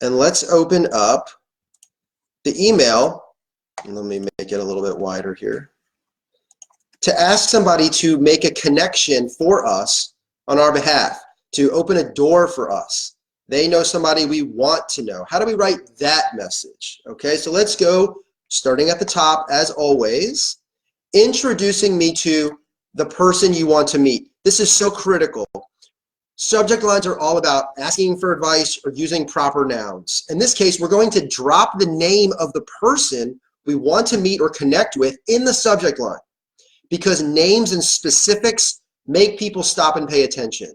and let's open up the email. Let me make it a little bit wider here. To ask somebody to make a connection for us on our behalf, to open a door for us. They know somebody we want to know. How do we write that message? Okay, so let's go, starting at the top, as always, introducing me to the person you want to meet. This is so critical. Subject lines are all about asking for advice or using proper nouns. In this case, we're going to drop the name of the person we want to meet or connect with in the subject line, because names and specifics make people stop and pay attention.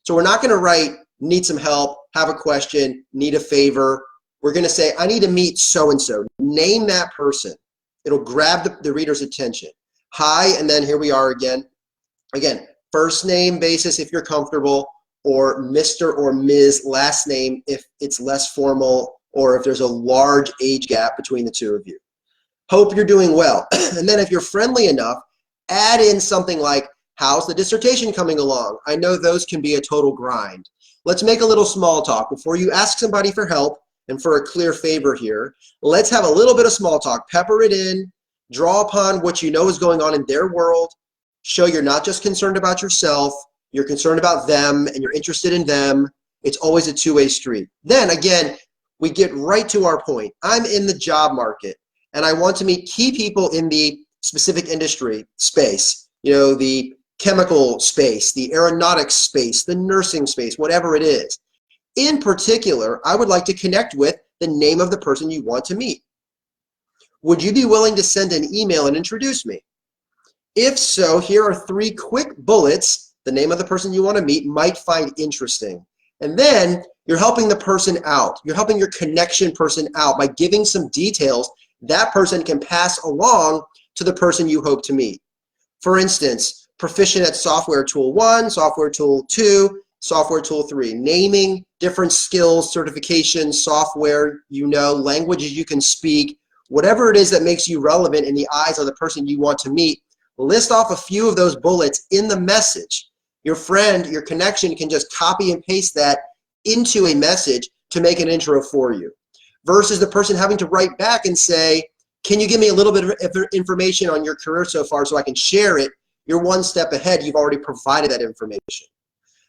So we're not going to write, need some help, have a question, need a favor. We're going to say, I need to meet so-and-so. Name that person. It'll grab the reader's attention. Hi, and then here we are again. Again, first name basis if you're comfortable, or Mr. or Ms. last name if it's less formal, or if there's a large age gap between the two of you. Hope you're doing well. And then if you're friendly enough, add in something like, how's the dissertation coming along? I know those can be a total grind. Let's make a little small talk. Before you ask somebody for help and for a clear favor here, let's have a little bit of small talk. Pepper it in, draw upon what you know is going on in their world, show you're not just concerned about yourself, you're concerned about them and you're interested in them. It's always a two-way street. Then again, we get right to our point. I'm in the job market and I want to meet key people in the specific industry space, you know, the chemical space, the aeronautics space, the nursing space, whatever it is. In particular, I would like to connect with the name of the person you want to meet. Would you be willing to send an email and introduce me? If so, here are 3 quick bullets the name of the person you want to meet might find interesting. And then you're helping the person out. You're helping your connection person out by giving some details that person can pass along to the person you hope to meet. For instance, proficient at software tool 1, software tool 2, software tool 3. Naming different skills, certifications, software you know, languages you can speak, whatever it is that makes you relevant in the eyes of the person you want to meet. List off a few of those bullets in the message. Your friend, your connection can just copy and paste that into a message to make an intro for you. Versus the person having to write back and say, can you give me a little bit of information on your career so far so I can share it? You're one step ahead. You've already provided that information.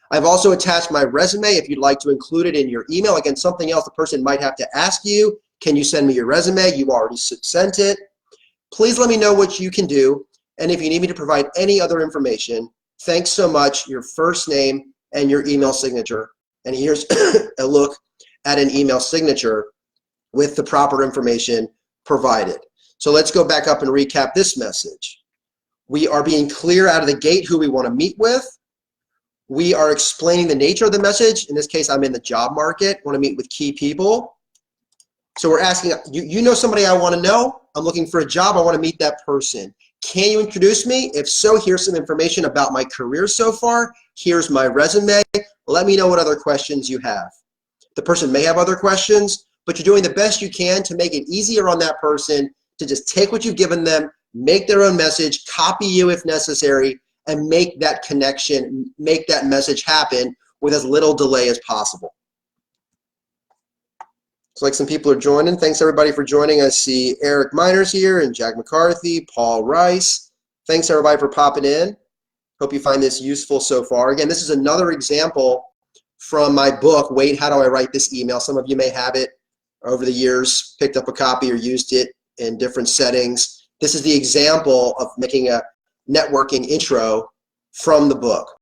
I've also attached my resume if you'd like to include it in your email. Again, something else the person might have to ask you. Can you send me your resume? You already sent it. Please let me know what you can do. And if you need me to provide any other information, thanks so much, your first name and your email signature. And here's a look at an email signature with the proper information provided. So let's go back up and recap this message. We are being clear out of the gate who we want to meet with. We are explaining the nature of the message. In this case, I'm in the job market, want to meet with key people. So we're asking, you know somebody I want to know? I'm looking for a job, I want to meet that person. Can you introduce me? If so, here's some information about my career so far. Here's my resume. Let me know what other questions you have. The person may have other questions, but you're doing the best you can to make it easier on that person to just take what you've given them, make their own message, copy you if necessary, and make that connection, make that message happen with as little delay as possible. Looks like some people are joining. Thanks everybody for joining. I see Eric Miners here and Jack McCarthy, Paul Rice. Thanks everybody for popping in. Hope you find this useful so far. Again, this is another example from my book, Wait, How Do I Write This Email? Some of you may have it over the years, picked up a copy or used it in different settings. This is the example of making a networking intro from the book.